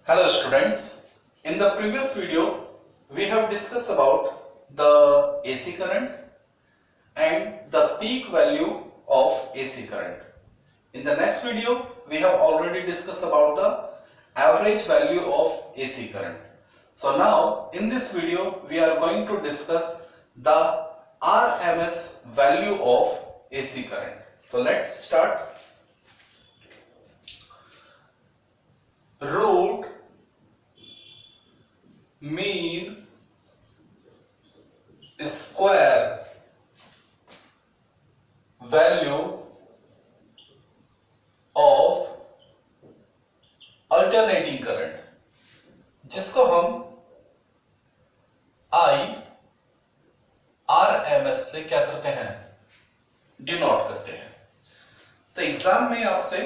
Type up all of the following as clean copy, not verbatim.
Hello students, in the previous video we have discussed about the AC current and the peak value of AC current. In the next video we have already discussed about the average value of AC current. So now in this video we are going to discuss the RMS value of AC current. So let's start. Root mean square value of alternating current, जिसको हम IRMS से क्या करते हैं, denote करते हैं। तो exam में आपसे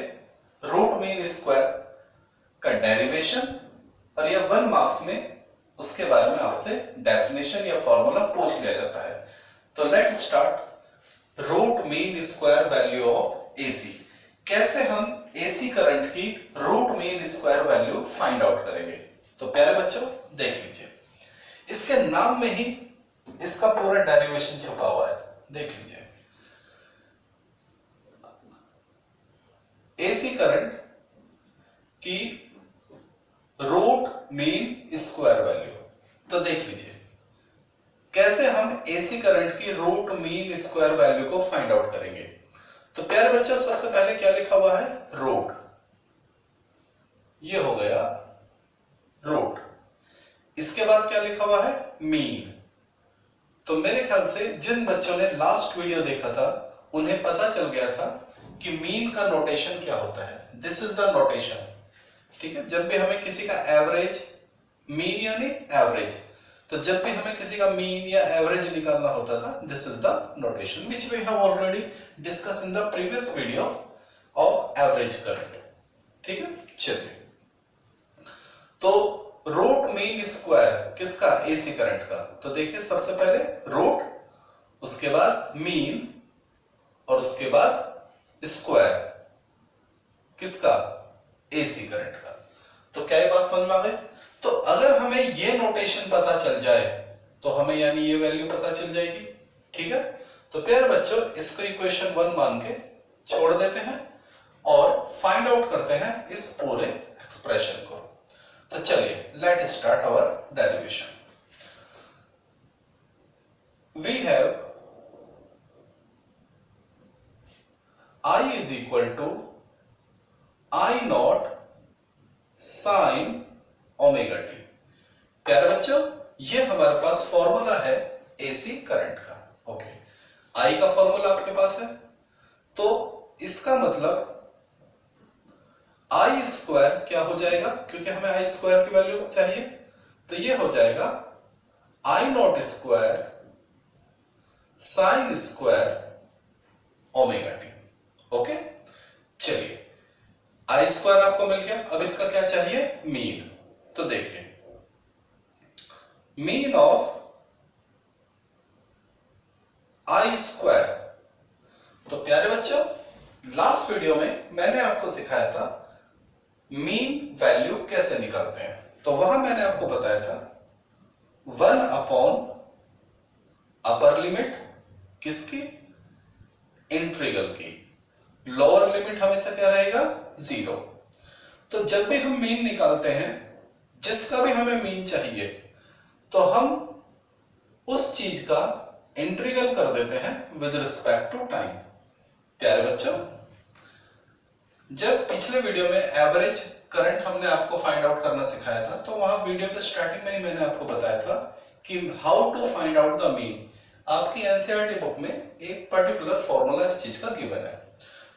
रूट मीन स्क्वायर का डेरिवेशन और या 1 मार्क्स में उसके बारे में आपसे डेफिनेशन या फॉर्मूला पूछ लिया जाता है। तो let start. Root mean square value of AC, कैसे हम एसी करंट की root mean square value find out करेंगे। तो प्यारे बच्चों देख लीजिए, इसके नाम में ही इसका पूरा डेरिवेशन छुपा हुआ है, देख लीजिए। एसी करंट की रूट मीन स्क्वायर वैल्यू, तो देख लीजिए कैसे हम एसी करंट की रूट मीन स्क्वायर वैल्यू को फाइंड आउट करेंगे। तो प्यारे बच्चों सबसे पहले क्या लिखा हुआ है, रूट, ये हो गया रूट। इसके बाद क्या लिखा हुआ है, मीन। तो मेरे ख्याल से जिन बच्चों ने लास्ट वीडियो देखा था उन्हें पता चल गया था कि मीन का नोटेशन क्या होता है। दिस इज द नोटेशन, ठीक है। जब भी हमें किसी का एवरेज, मीन यानी एवरेज, तो जब भी हमें किसी का मीन या एवरेज निकालना होता था, this is the notation which we have already discuss in the previous video of average current, ठीक है। चलिए, तो रूट मीन स्क्वायर किसका, एसी करंट का। तो देखिए सबसे पहले रूट, उसके बाद मीन और उसके बाद स्क्वायर किसका, एसी करंट का। तो क्या ये बात समझ में आ गई। तो अगर हमें ये नोटेशन पता चल जाए तो हमें यानी ये वैल्यू पता चल जाएगी, ठीक है। तो प्यारे बच्चों इसको इक्वेशन 1 मान के छोड़ देते हैं और फाइंड आउट करते हैं इस पूरे एक्सप्रेशन को। तो चलिए let start our derivation. We have I is equal to I naught sine omega t. प्यारे बच्चों ये हमारे पास फॉर्मूला है एसी करंट का, ओके। आई का फॉर्मूला आपके पास है, तो इसका मतलब आई स्क्वायर क्या हो जाएगा, क्योंकि हमें आई स्क्वायर की वैल्यू चाहिए, तो ये हो जाएगा I naught square sine square omega t, okay. चलिए आई स्क्वायर आपको मिल गया, अब इसका क्या चाहिए, मीन। तो देखिए मीन ऑफ आई स्क्वायर। तो प्यारे बच्चों लास्ट वीडियो में मैंने आपको सिखाया था मीन वैल्यू कैसे निकालते हैं। तो वहां मैंने आपको बताया था 1 अपॉन अपर लिमिट किसकी, इंटीग्रल की, लोअर लिमिट हमेशा क्या रहेगा, 0। तो जब भी हम मीन निकालते हैं, जिसका भी हमें मीन चाहिए, तो हम उस चीज का इंटीग्रल कर देते हैं विद रिस्पेक्ट टू टाइम। प्यारे बच्चों जब पिछले वीडियो में एवरेज करंट हमने आपको फाइंड आउट करना सिखाया था, तो वहां वीडियो के स्टार्टिंग में ही मैंने आपको बताया था कि how to find out the mean. आपकी एनसीईआरटी बुक में एक पर्टिकुलर फॉर्मूला इस चीज का गिवन है।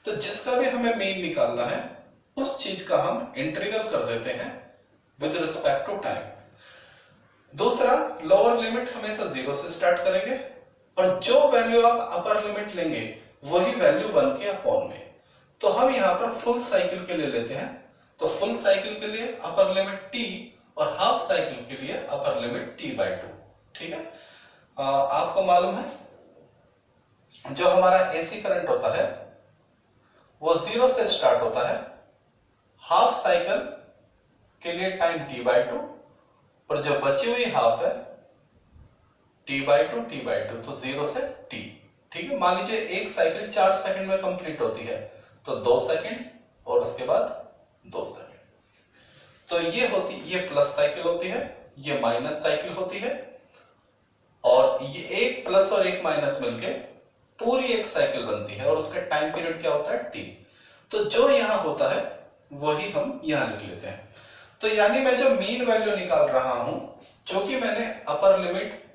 तो जिसका भी हमें मीन निकालना है उस चीज का हम इंटीग्रल कर देते हैं विद रिस्पेक्ट टू टाइम। दूसरा, लोअर लिमिट हमेशा 0 से स्टार्ट करेंगे और जो वैल्यू आप अपर लिमिट लेंगे वही वैल्यू 1 के अपॉन में। तो हम यहाँ पर फुल साइकिल के लिए लेते हैं, तो फुल साइकिल के लिए अपर लिमिट t और हाफ साइकिल के लिए अपर लिमिट t/2, ठीक है। आपको मालूम है जो हमारा एसी करंट होता है वो 0 से स्टार्ट होता है, हाफ साइकिल के लिए टाइम t/2 और जो बची हुई हाफ है t/2 तो 0 से t। ठीक है, मान लीजिए एक साइकिल 4 सेकंड में कंप्लीट होती है तो 2 सेकंड और उसके बाद 2 सेकंड। तो ये प्लस साइकिल होती है, ये माइनस साइकिल होती है और ये एक प्लस और एक माइनस मिलके पूरी एक साइकिल बनती है और उसका टाइम पीरियड क्या होता है t। तो जो यहां होता है वही हम यहां लिख लेते हैं। तो यानी मैं जो मीन वैल्यू निकाल रहा हूं, क्योंकि मैंने अपर लिमिट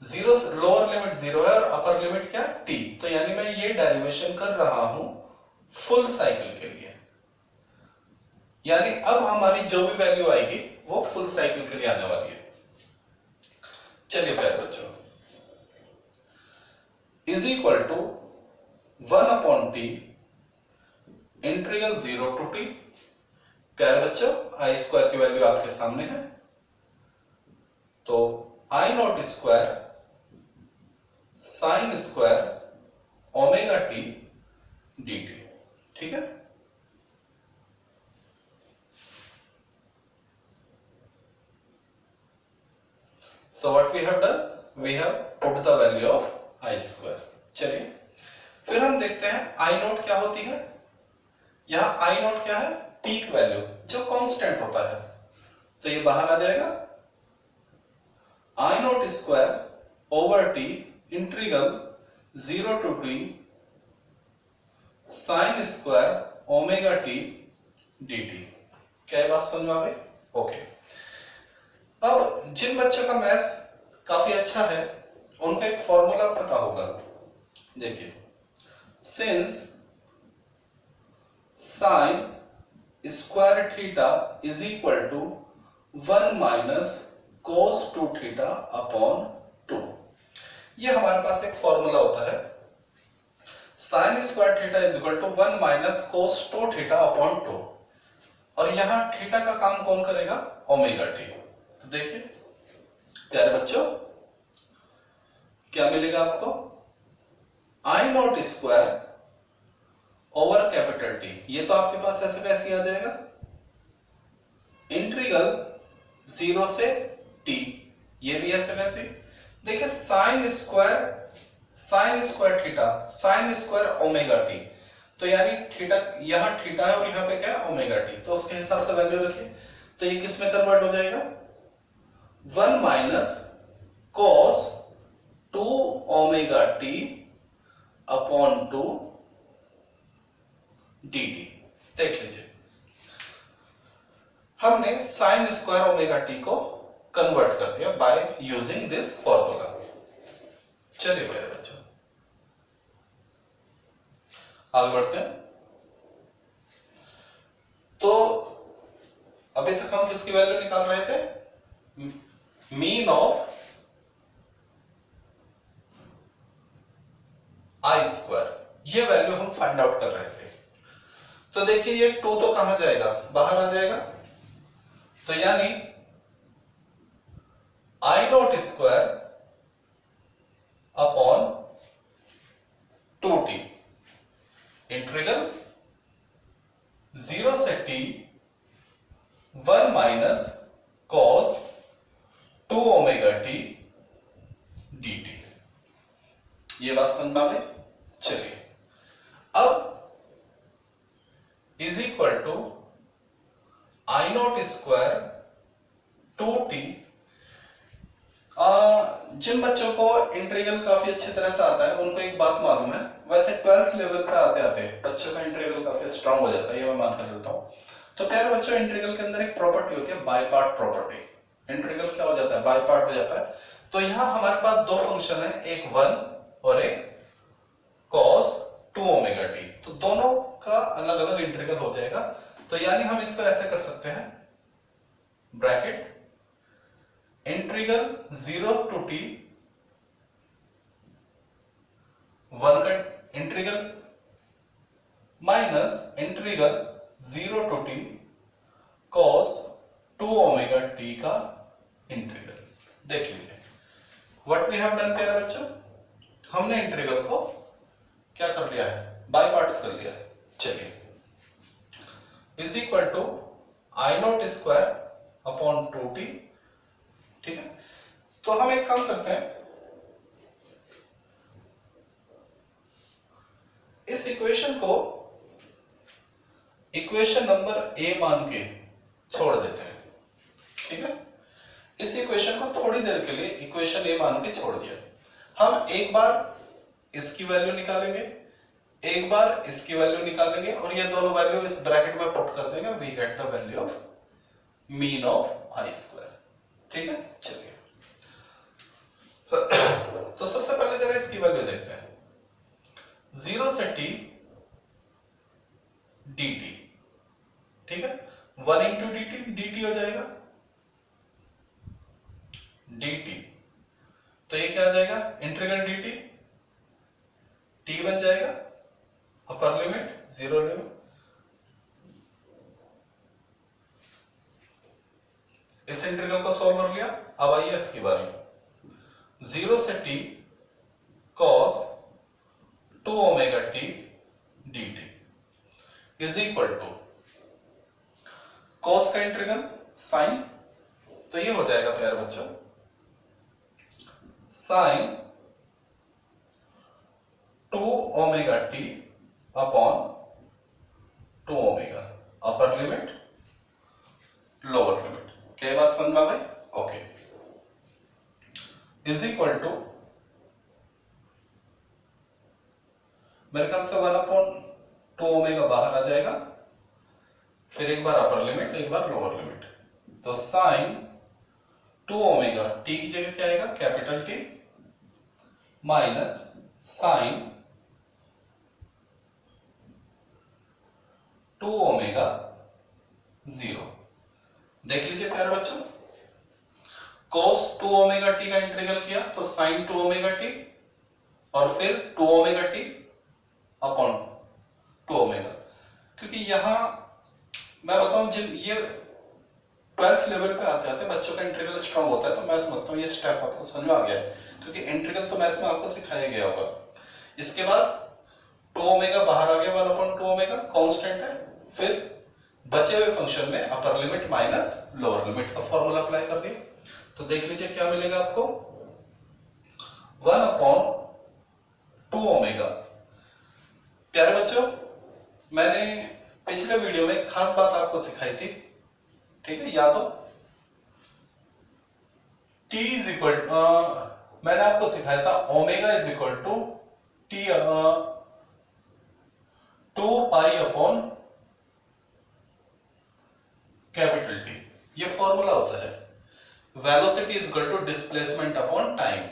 0 लोअर लिमिट 0 है और अपर लिमिट क्या t, तो यानी मैं ये डेरिवेशन कर रहा हूं फुल साइकिल के लिए। यानी अब हमारी जो भी वैल्यू आएगी वो फुल साइकिल के लिए आने वाली है। चलिए प्यारे बच्चों, is equal to 1/t integral 0 to t। प्यारे बच्चों, आई स्क्वायर की वैल्यू आपके सामने है, तो I naught square sine square omega t dt। ठीक है, so what we have done, we have put the value of I square। चलिए फिर हम देखते हैं I नोट क्या होती है। यहां I नोट क्या है, पीक वैल्यू जो कांस्टेंट होता है, तो ये बाहर आ जाएगा I note square over T integral 0 to t sign square omega t dt। क्या बात समझ में आ गई? ओके। अब जिन बच्चों का मैथ्स काफी अच्छा है उनको एक फॉर्मूला पता होगा। देखिए, since sine square theta is equal to 1 minus cos 2 theta upon 2, ये हमारे पास एक फॉर्मूला होता है। Sine square theta is equal to 1 minus cos 2 theta upon 2, और यहां थीटा का काम कौन करेगा, ओमेगा टी। तो देखिए प्यारे बच्चों, क्या मिलेगा आपको, I naught square over capital T, ये तो आपके पास ऐसे वैसे आ जाएगा, इंटीग्रल 0 से t, ये भी ऐसे वैसे। देखिए sign square theta sine square omega T, तो यानी थीटा, यहां थीटा है और यहां पे क्या है ओमेगा टी, तो उसके हिसाब से वैल्यू रखिए। तो ये किस में कन्वर्ट हो जाएगा, 1 minus cos 2 omega T upon 2 dt। देख लीजिए, हमने साइन स्क्वायर ओमेगा टी को कन्वर्ट कर दिया बाय यूजिंग दिस फॉर्मूला। चलिए मेरे बच्चों आगे बढ़ते हैं। तो अभी तक हम किसकी वैल्यू निकाल रहे थे, मीन ऑफ आई स्क्वायर, ये वैल्यू हम फाइंड आउट कर रहे थे। तो देखिए ये 2 तो कहां जाएगा, बाहर आ जाएगा, तो यानी I naught square upon 2t integral 0 से t 1 minus cos 2 omega t dt। ये बात समझ में आ गई। चलिए अब is equal to I naught square 2t। जिन बच्चों को इंटीग्रल काफी अच्छी तरह से आता है उनको एक बात मालूम है, वैसे 12th लेवल पे आते आते बच्चों का इंटीग्रल काफी स्ट्रांग हो जाता है, ये मैं मान कर चलता हूं। तो प्यारे बच्चों, इंटीग्रल के अंदर एक प्रॉपर्टी होती है बाय पार्ट प्रॉपर्टी। इंटीग्रल क्या हो जाता है, बाय पार्ट हो जाता है। तो यहां हमारे पास दो फंक्शन है, एक 1 और एक cos 2 ओमेगा टी, तो दोनों का अलग अलग इंटीग्रल हो जाएगा। तो यानी हम इसको ऐसे कर सकते हैं, ब्रैकेट इंटीग्रल 0 to t 1 का integral minus integral 0 to t cos 2 omega t का इंटीग्रल। देख लीजिए व्हाट वी हैव डन प्यारे बच्चों, हमने इंटीग्रल को क्या कर लिया है, बाय पार्ट्स कर लिया है। चलिए is equal to I naught square upon 2t। ठीक है, तो हम एक काम करते हैं, इस इक्वेशन को इक्वेशन नंबर ए मान के छोड़ देते हैं। ठीक है, इस इक्वेशन को थोड़ी देर के लिए इक्वेशन ए मान के छोड़ दिया। हम एक बार इसकी वैल्यू निकालेंगे, एक बार इसकी वैल्यू निकालेंगे, और ये दोनों वैल्यू इस ब्रैकेट में पुट कर देंगे। We get the value of mean of I square. ठीक है, चलिए तो सबसे पहले जरा इसकी वैल्यू देखते हैं। 0 से t dt। ठीक है, 1 इंटू dt हो जाएगा dt, तो ये क्या आ जाएगा, इंटीग्रल dt, t बन जाएगा अपर लिमिट 0 लिमिट। इस इंटीग्रल को सॉल्व कर लिया। अब आइए इसकी बारी। 0 से t cos 2 omega t dt is equal to cos का इंटीग्रल साइन, तो ये हो जाएगा प्यारे बच्चों sine 2 omega t upon 2 omega upper limit lower limit. क्या बात समझ में आ गई? ओके, इज इक्वल टू मेरे ख्याल से 1 अपॉन 2 ओमेगा बाहर आ जाएगा, फिर एक बार अपर लिमिट एक बार लोअर लिमिट, तो साइन 2 ओमेगा टी की जगह क्या आएगा, capital T, minus sine 2 omega 0। देख लीजिए प्यारे बच्चों, cos 2 ओमेगा टी का इंटीग्रल किया तो sin 2 ओमेगा टी, और फिर 2 ओमेगा टी अपॉन 2 ओमेगा। क्योंकि यहां मैं बताऊं, जिन ये 12th लेवल पे आते आते बच्चों का इंटीग्रल स्ट्रांग होता है, तो मैं समझता हूं ये स्टेप आपको समझ में आ गया है, क्योंकि इंटीग्रल तो मैथ्स में आपको सिखाया गया होगा। इसके बाद 2 ओमेगा बाहर आ गया, 1 अपॉन 2 ओमेगा कांस्टेंट है, फिर बचे हुए फंक्शन में upper limit minus lower limit का फॉर्मूला अप्लाई कर दिया। तो देख लीजिए क्या मिलेगा आपको, 1 अपॉन 2 ओमेगा। प्यारे बच्चों, मैंने पिछले वीडियो में खास बात आपको सिखाई थी, ठीक है, याद हो, t इज इक्वल, मैंने आपको सिखाया था omega is equal to T 2 pi upon capital T. ये फॉर्मूला होता है, velocity is equal to displacement upon time,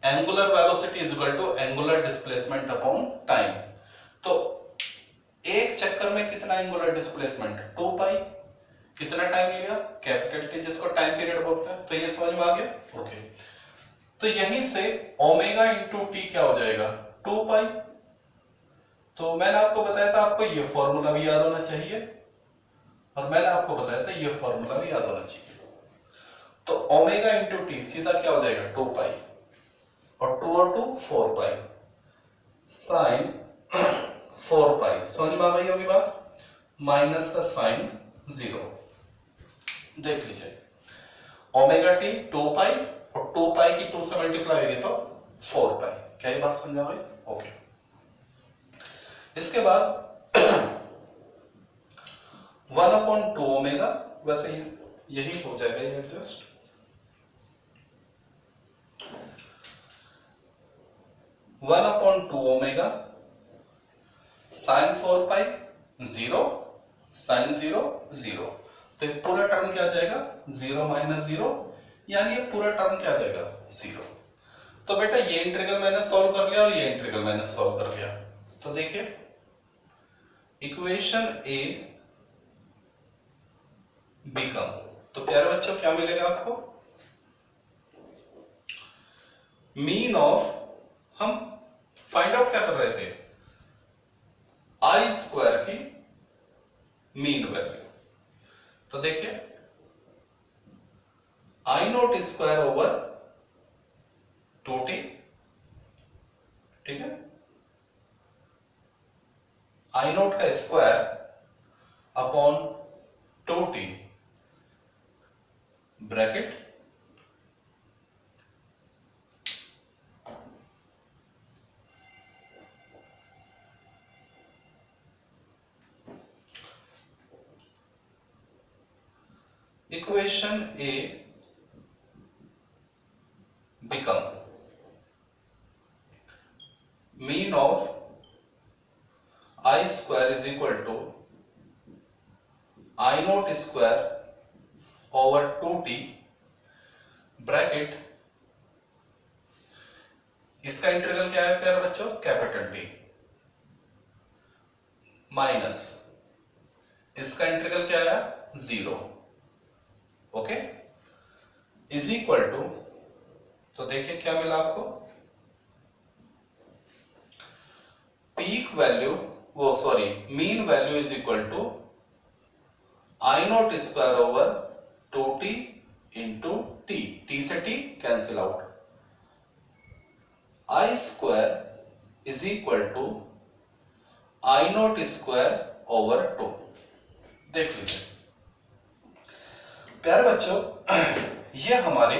angular velocity is equal to angular displacement upon time. तो एक चक्कर में कितना एंगुलर डिस्प्लेसमेंट, 2 पाई, कितना टाइम लिया, कैपिटल टी, जिसको टाइम पीरियड बोलते हैं। तो ये समझ में आ गया? ओके, तो यहीं से ओमेगा इंटू टी क्या हो जाएगा, 2 पाई। तो मैंने आपको बताया था आपको ये फॉर्मूला भी याद होना चाहिए, और मैंने आपको बताया था ये फॉर्मूला भी याद होना चाहिए। तो ओमेगा इंटू टी सीधा क्या हो जाएगा, 2 पाई, और 2 और 2 4 पाई, साइन 4 पाई। समझ में आ गई होगी बात, माइनस का साइन 0। देख लीजिए, ओमेगा टी 2 पाई, और 2 पाई की 2 से मल्टीप्लाई होगी तो 4 पाई। क्या ये बात समझ आ गई? ओके, इसके बाद 1 अपॉन 2 ओमेगा, वैसे ही यही हो जाएगा ये adjust, one upon 2 omega sine 4 पाई 0 साइन 0 0। तो ये पूरा टर्म क्या आ जाएगा, 0 माइनस 0, यानी ये पूरा टर्म क्या आ जाएगा, 0। तो बेटा ये इंटीग्रल मैंने सॉल्व कर लिया, और ये इंटीग्रल मैंने सॉल्व कर लिया। तो देखिए इक्वेशन ए बिकम, तो प्यारे बच्चों क्या मिलेगा आपको, मीन ऑफ, हम फाइंड आउट क्या कर रहे थे, आई स्क्वायर की मीन वैल्यू। तो देखिए आई नोट स्क्वायर ओवर 2t, ठीक है, आई नोट का square upon 2t bracket equation A become mean of I square is equal to I naught square over 2t bracket, इसका इंटीग्रल क्या है प्यारे बच्चों, कैपिटल टी, माइनस इसका इंटीग्रल क्या है 0, ओके, इज इक्वल टू, तो देखिए क्या मिला आपको, peak value mean value is equal to I naught square over 2t into t, t से t cancel out, I square is equal to I naught square over 2। देख लीजिए प्यारे बच्चों, ये हमारी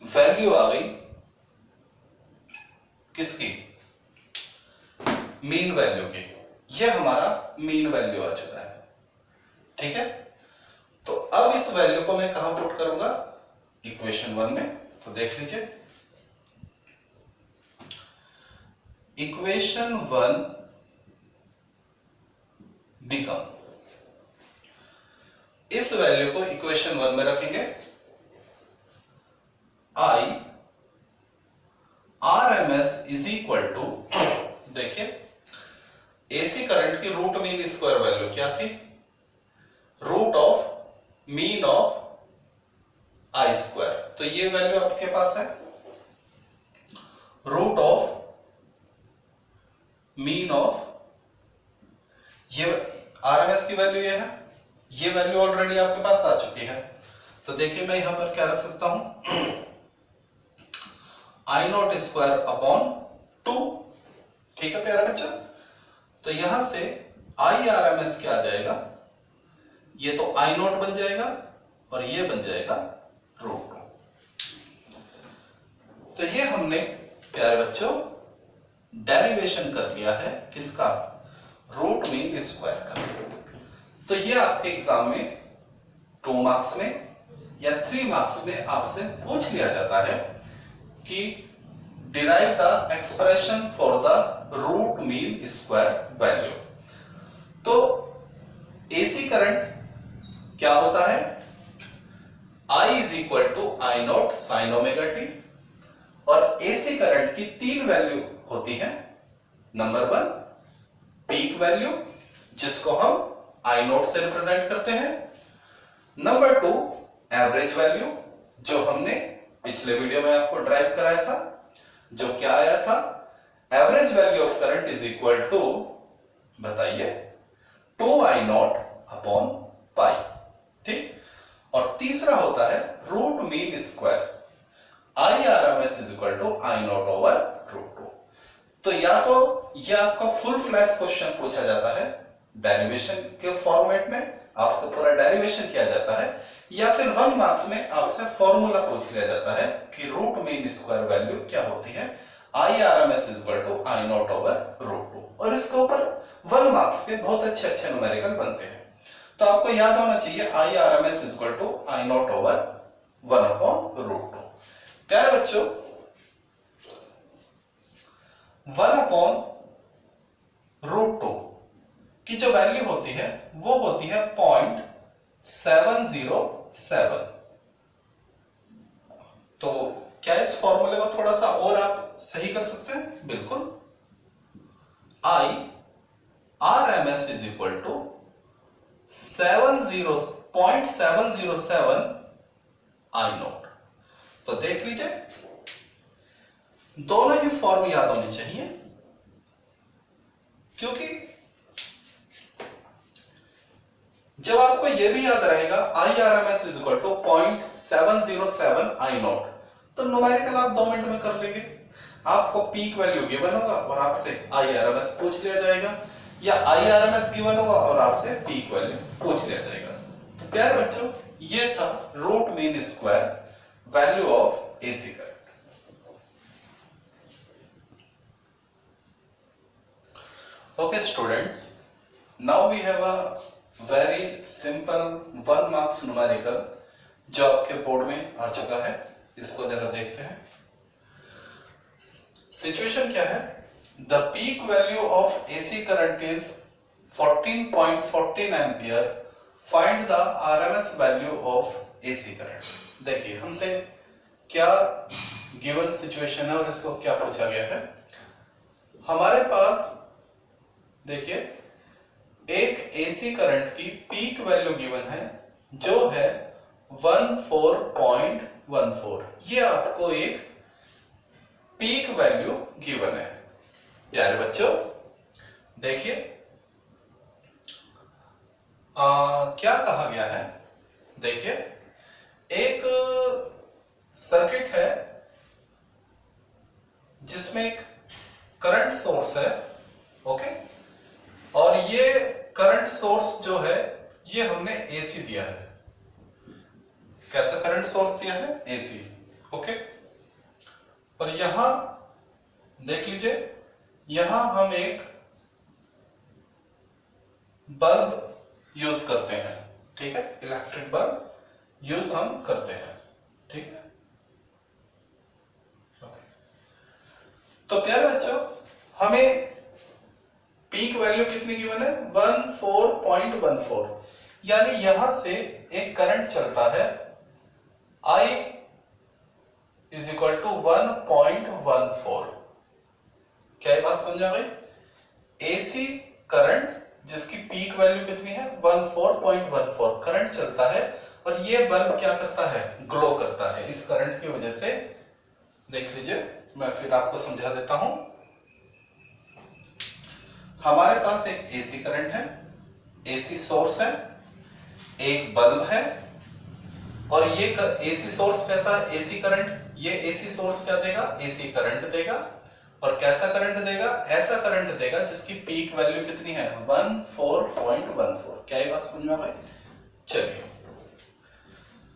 वैल्यू आ गई किसकी, मीन वैल्यू की, ये हमारा मीन वैल्यू आ चुका है, ठीक है। तो अब इस वैल्यू को मैं कहां पुट करूंगा, इक्वेशन 1 में, तो देख लीजिए इक्वेशन 1 बिकम, इस वैल्यू को इक्वेशन 1 में रखेंगे, I R M S is equal to, देखिए एसी करंट की रूट मीन स्क्वायर वैल्यू क्या थी, root of mean of I square, तो ये वैल्यू आपके पास है, रूट ऑफ मीन ऑफ, ये आरएमएस की वैल्यू ये है, ये वैल्यू ऑलरेडी आपके पास आ चुकी है, तो देखिए मैं यहां पर क्या रख सकता हूं, आई नॉट स्क्वायर अपॉन 2, ठीक है प्यारा बच्चा। तो यहां से आई आर एम एस क्या आ जाएगा, ये तो आई नॉट बन जाएगा और ये बन जाएगा रूट 2। तो ये हमने प्यारे बच्चों डेरिवेशन कर लिया है किसका, रूट मीन स्क्वायर का। तो ये आपके एग्जाम में 2 मार्क्स में या 3 मार्क्स में आपसे पूछ लिया जाता है कि derive the expression for the root mean square value. तो एसी करंट क्या होता है, I is equal to I naught sine omega t, और एसी करंट की 3 वैल्यू होती है, नंबर 1 पीक वैल्यू जिसको हम आई नॉट से रिप्रेजेंट करते हैं, नंबर 2 एवरेज वैल्यू जो हमने पिछले वीडियो में आपको ड्राइव कराया था, जो क्या आया था, average value of current is equal to, बताइए 2 आई नॉट अपॉन पाई, ठीक। और तीसरा होता है root mean square, I R M S is equal to I naught over root 2। तो या तो ये आपका फुल फ्लैश क्वेश्चन पूछा जाता है डेरिवेशन के फॉर्मेट में, आपसे पूरा डेरिवेशन किया जाता है, या फिर 1 मार्क्स में आपसे फॉर्मूला पूछ लिया जाता है कि रूट मीन स्क्वायर वैल्यू क्या होती है, I R M S is equal to I naught over root 2, और इसके ऊपर 1 मार्क्स के बहुत अच्छे अच्छे न्यूमेरिकल बनते हैं। तो आपको याद होना चाहिए I R M S is equal to I naught over 1 upon root 2। प्यारे बच्चों 1 अपॉन रूट 2 की जो वैल्यू होती है वो होती है 0.707। तो क्या इस फॉर्मूले को थोड़ा सा और आप सही कर सकते हैं, बिल्कुल, I R M S is equal to 0.707 I naught. तो देख लीजिए दोनों ही फॉर्म याद होने चाहिए, क्योंकि जब आपको यह भी याद रहेगा I R M S is equal to 0.707 I naught, तो न्यूमेरिकल आप 2 मिनट में कर लेंगे। आपको पीक वैल्यू गिवन होगा और आपसे आई आर एम एस पूछ लिया जाएगा या IRMS गिवन होगा और आपसे पीक वैल्यू पूछ लिया जाएगा। तो प्यारे बच्चों, ये था root mean square value of AC current. Okay students, now we have a very simple 1 marks numerical जो आपके बोर्ड में आ चुका है। इसको जरा देखते हैं। सिचुएशन क्या है? The peak value of AC current is 14.14 ampere. Find the RMS value of AC current। देखिए हमसे क्या गिवन सिचुएशन है और इसको क्या पूछा गया है। हमारे पास देखिए एक AC करंट की पीक वैल्यू गिवन है जो है 14.14। ये आपको एक पीक वैल्यू गिवन है। प्यारे बच्चों देखिए क्या कहा गया है। देखिए एक सर्किट है जिसमें एक करंट सोर्स है। ओके, और ये करंट सोर्स जो है ये हमने AC दिया है। कैसा करंट सोर्स दिया है? AC। ओके, और यहां देख लीजिए, यहां हम एक बल्ब यूज करते हैं। ठीक है, इलेक्ट्रिक बल्ब यूज हम करते हैं। ठीक है, ओके। तो प्यारे बच्चों हमें पीक वैल्यू कितनी गिवन है? 14.14। यानी यहां से एक करंट चलता है I इज इक्वल टू 1.14। क्या ये बात समझ आ गई? AC करंट जिसकी पीक वैल्यू कितनी है? 14.14 करंट चलता है और ये बल्ब क्या करता है? ग्लो करता है इस करंट की वजह से। देख लीजिए, मैं फिर आपको समझा देता हूं। हमारे पास एक AC करंट है, AC सोर्स है, एक बल्ब है और ये AC सोर्स कैसा? AC current. ये AC सोर्स क्या देगा? AC करंट देगा। और कैसा करंट देगा? ऐसा करंट देगा जिसकी पीक वैल्यू कितनी है? 14.14। क्या ये बात समझ में आ गई? चलिए,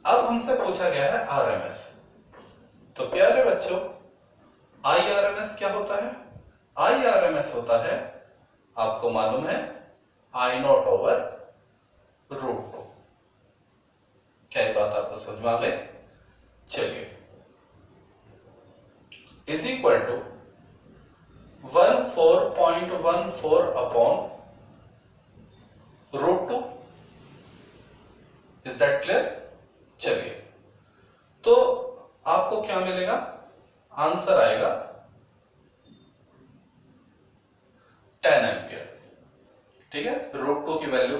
अब हमसे पूछा गया है RMS। तो प्यारे बच्चों IRMS क्या होता है? IRMS होता है, आपको मालूम है, I0 ओवर √2। क्या ये बात आपको समझ में आ गई? चलिए, is equal to 14.14 upon √2। Is that clear? चलिए, तो आपको क्या मिलेगा? आंसर आएगा 10 एम्पियर। ठीक है, √2 की वैल्यू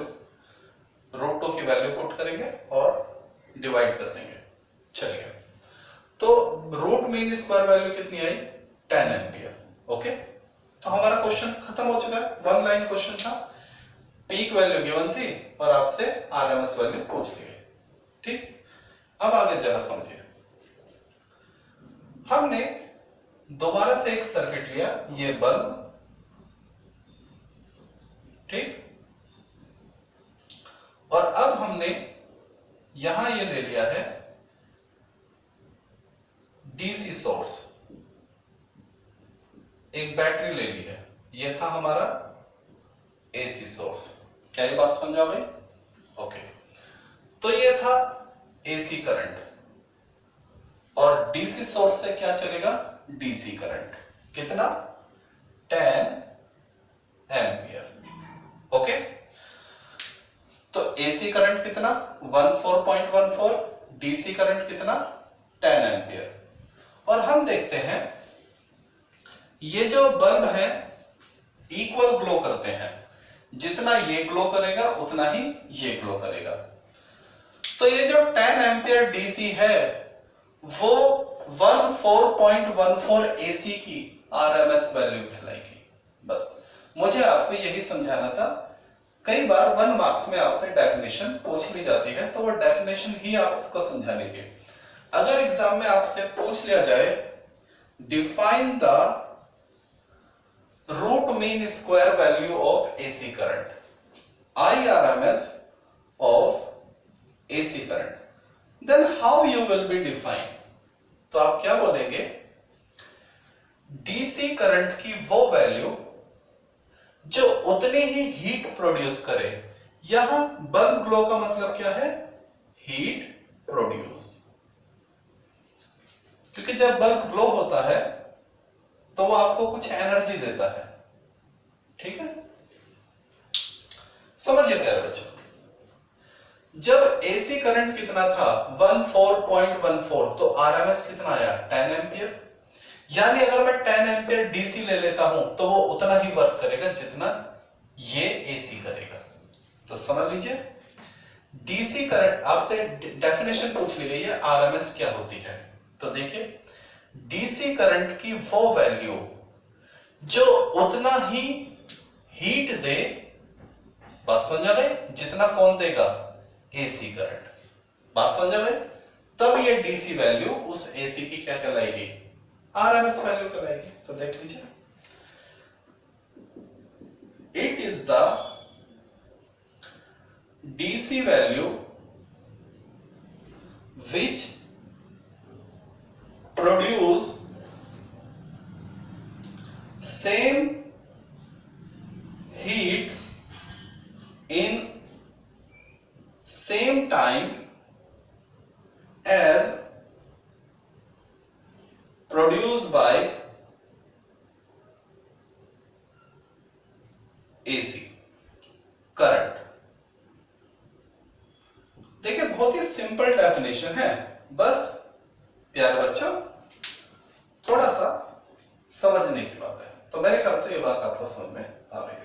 पुट करेंगे और डिवाइड कर देंगे। चलिए, तो रूट मीन स्क्वायर वैल्यू कितनी आई? 10 एम्पियर। ओके, तो हमारा क्वेश्चन खत्म हो चुका है। 1 लाइन क्वेश्चन था, पीक वैल्यू गिवन थी और आपसे RMS वैल्यू पूछ ली गई। ठीक, अब आगे जरा समझिए। हमने दोबारा से एक सर्किट लिया, ये बल्ब। ठीक, और अब हमने यहां ये ले लिया है DC सोर्स, एक बैटरी ले ली है। ये था हमारा AC सोर्स। क्या ये बात समझ आ गई? ओके, तो ये था AC करंट और DC सोर्स से क्या चलेगा? DC current. कितना? 10 एम्पियर। ओके, तो AC करंट कितना? 14.14। DC करंट कितना? 10 एम्पियर। और हम देखते हैं ये जो बल्ब है इक्वल ग्लो करते हैं। जितना ये ग्लो करेगा उतना ही ये ग्लो करेगा। तो ये जो 10 एम्पियर DC है वो 14.14 AC की RMS वैल्यू कहलाएगी। बस मुझे आपको यही समझाना था। कई बार 1 मार्क्स में आपसे डेफिनेशन पूछ ली जाती है, तो वो डेफिनेशन ही आपको समझानी थी। अगर एग्जाम में आपसे पूछ लिया जाए define the root mean square value of AC current, IRMS of AC current. Then how you will be define? तो आप क्या बोलेंगे, DC करंट की वो वैल्यू जो उतनी ही हीट प्रोड्यूस करे। यहां बल्ब ग्लो का मतलब क्या है, हीट प्रोड्यूस, क्योंकि जब बल्ब ग्लो होता है तो वो आपको कुछ एनर्जी देता है। ठीक है, समझिए प्यारे बच्चों, जब एसी करंट कितना था 14.14, तो आरएमएस कितना आया 10 एम्पियर। यानी अगर मैं 10 एम्पियर डीसी ले लेता हूं तो वो उतना ही वर्क करेगा जितना ये एसी करेगा। तो समझ लीजिए, डीसी करंट, आपसे डेफिनेशन पूछ ली गई है आरएमएस क्या होती है। तो देखिए, डीसी करंट की वो वैल्यू जो उतना ही हीट दे, बात समझ गए, जितना कौन देगा, एसी करंट। बात समझ गए, तब ये डीसी वैल्यू उस एसी की क्या कहलाएगी, आरएमएस वैल्यू कहलाएगी। तो देख लीजिए, it is the DC value which produce same heat in same time as produced by AC current। देखिए, बहुत ही सिंपल डेफिनेशन है, बस प्यारे बच्चों थोड़ा सा समझने की बात है। तो मेरे ख्याल से ये बात आपको समझ में आ गई।